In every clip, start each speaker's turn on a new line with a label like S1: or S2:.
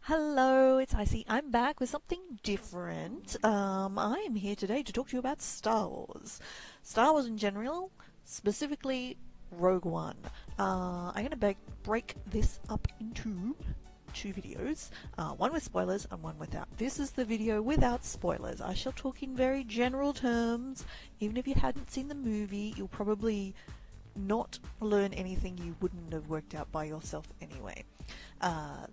S1: Hello, it's Icy. I'm back with something different. I am here today to talk to you about Star Wars. Star Wars in general, specifically Rogue One. I'm going to break this up into two videos, one with spoilers and one without. This is the video without spoilers. I shall talk in very general terms. Even if you hadn't seen the movie, you'll probably not learn anything you wouldn't have worked out by yourself anyway.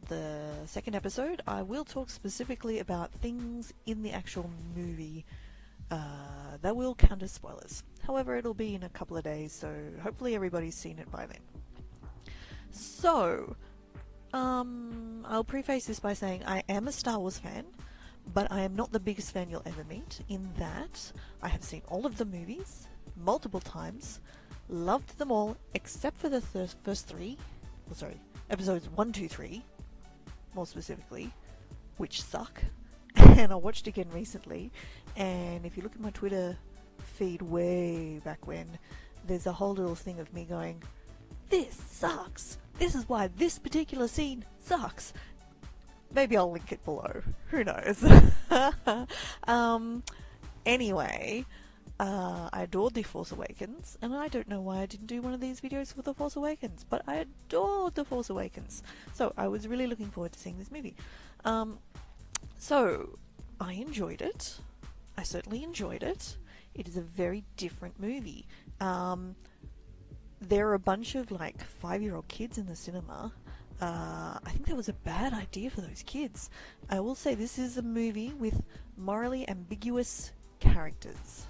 S1: The second episode, I will talk specifically about things in the actual movie that will count as spoilers. However, it'll be in a couple of days, so hopefully everybody's seen it by then. So, I'll preface this by saying I am a Star Wars fan, but I am not the biggest fan you'll ever meet, in that I have seen all of the movies multiple times, loved them all except for the first three, episodes 1, 2, 3, more specifically, which suck. And I watched again recently, and if you look at my Twitter feed way back when, there's a whole little thing of me going, this sucks, this is why this particular scene sucks. Maybe I'll link it below, who knows. Anyway, I adored The Force Awakens, and I don't know why I didn't do one of these videos for The Force Awakens, but I adored The Force Awakens, so I was really looking forward to seeing this movie. So, I enjoyed it. I certainly enjoyed it. It is a very different movie. There are a bunch of, 5-year-old kids in the cinema. I think that was a bad idea for those kids. I will say this is a movie with morally ambiguous characters.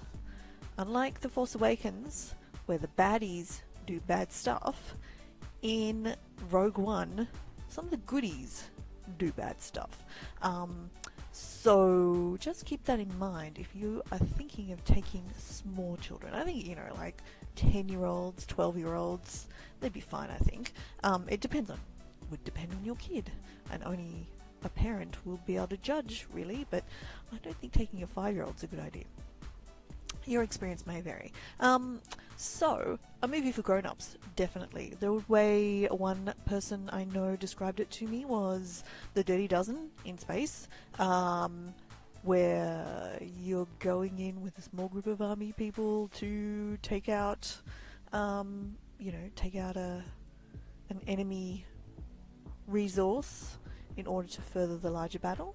S1: Unlike The Force Awakens, where the baddies do bad stuff, in Rogue One, some of the goodies do bad stuff. So just keep that in mind if you are thinking of taking small children. I think, 10-year-olds, 12-year-olds, they'd be fine, I think. Would depend on your kid, and only a parent will be able to judge, really, but I don't think taking a 5-year-old's a good idea. Your experience may vary. So, a movie for grown-ups, definitely. The way one person I know described it to me was The Dirty Dozen in space, where you're going in with a small group of army people to take out, an enemy resource in order to further the larger battle.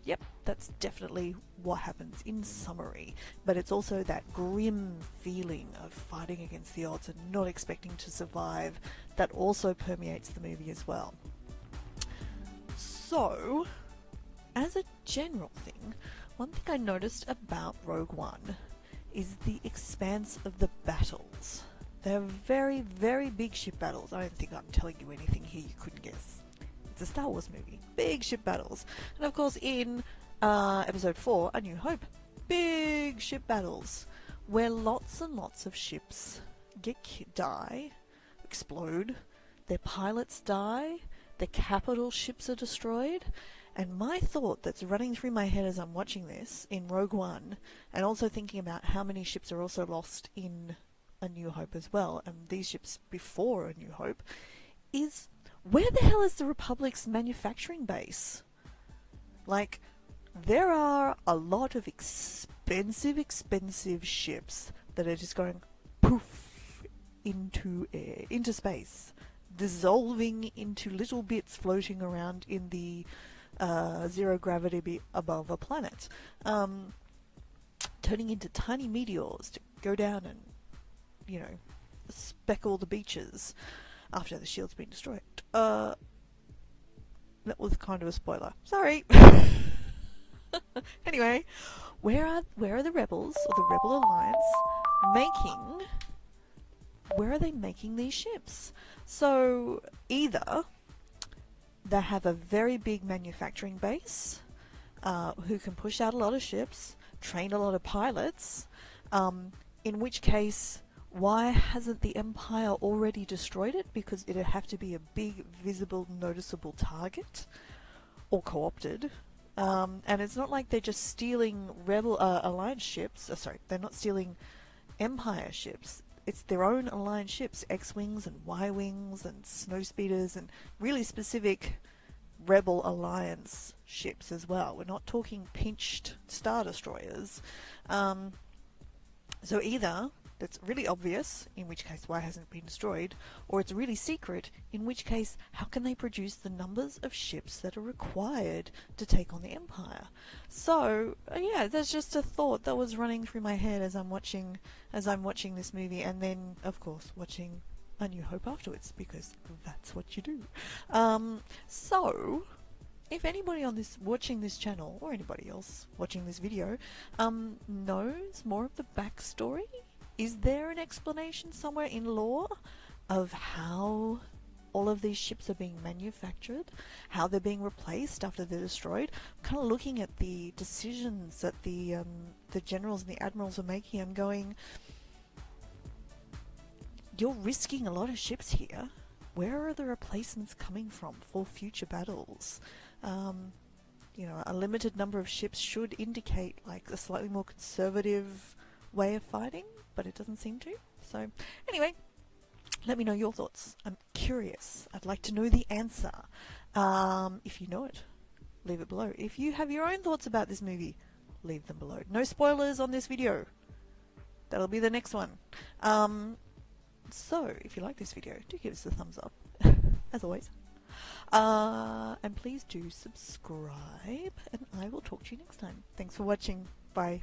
S1: Yep, that's definitely what happens in summary, but it's also that grim feeling of fighting against the odds and not expecting to survive that also permeates the movie as well. So, as a general thing, one thing I noticed about Rogue One is the expanse of the battles. They're very, very big ship battles. I don't think I'm telling you anything here you couldn't guess. It's a Star Wars movie. Big ship battles. And of course in episode 4, A New Hope, big ship battles where lots and lots of ships die, explode, their pilots die, their capital ships are destroyed. And my thought that's running through my head as I'm watching this in Rogue One, and also thinking about how many ships are also lost in A New Hope as well, and these ships before A New Hope, is where the hell is the Republic's manufacturing base? There are a lot of expensive ships that are just going poof into air, into space, dissolving into little bits floating around in the zero gravity above a planet, turning into tiny meteors to go down and, speckle the beaches after the shield's been destroyed. That was kind of a spoiler. Sorry. Anyway, where are the rebels, or the Rebel Alliance, where are they making these ships? So, either they have a very big manufacturing base, who can push out a lot of ships, train a lot of pilots, in which case, why hasn't the Empire already destroyed it? Because it'd have to be a big, visible, noticeable target, or co-opted. And it's not like they're just stealing Rebel Alliance ships. They're not stealing Empire ships. It's their own Alliance ships, X-Wings and Y-Wings and Snowspeeders, and really specific Rebel Alliance ships as well. We're not talking pinched Star Destroyers. So either that's really obvious, in which case why hasn't it been destroyed, or it's really secret, in which case how can they produce the numbers of ships that are required to take on the Empire? So yeah, there's just a thought that was running through my head as I'm watching this movie, and then of course watching A New Hope afterwards, because that's what you do. So if anybody on this watching this channel, or anybody else watching this video, knows more of the backstory, is there an explanation somewhere in lore of how all of these ships are being manufactured, how they're being replaced after they're destroyed? I'm kind of looking at the decisions that the generals and the admirals are making. I'm going, you're risking a lot of ships here. Where are the replacements coming from for future battles? You know, a limited number of ships should indicate like a slightly more conservative way of fighting, but it doesn't seem to. So anyway, let me know your thoughts. I'm curious. I'd like to know the answer. If you know it, leave it below. If you have your own thoughts about this movie, leave them below. No spoilers on this video. That'll be the next one. So if you like this video, do give us a thumbs up, as always. And please do subscribe, and I will talk to you next time. Thanks for watching. Bye.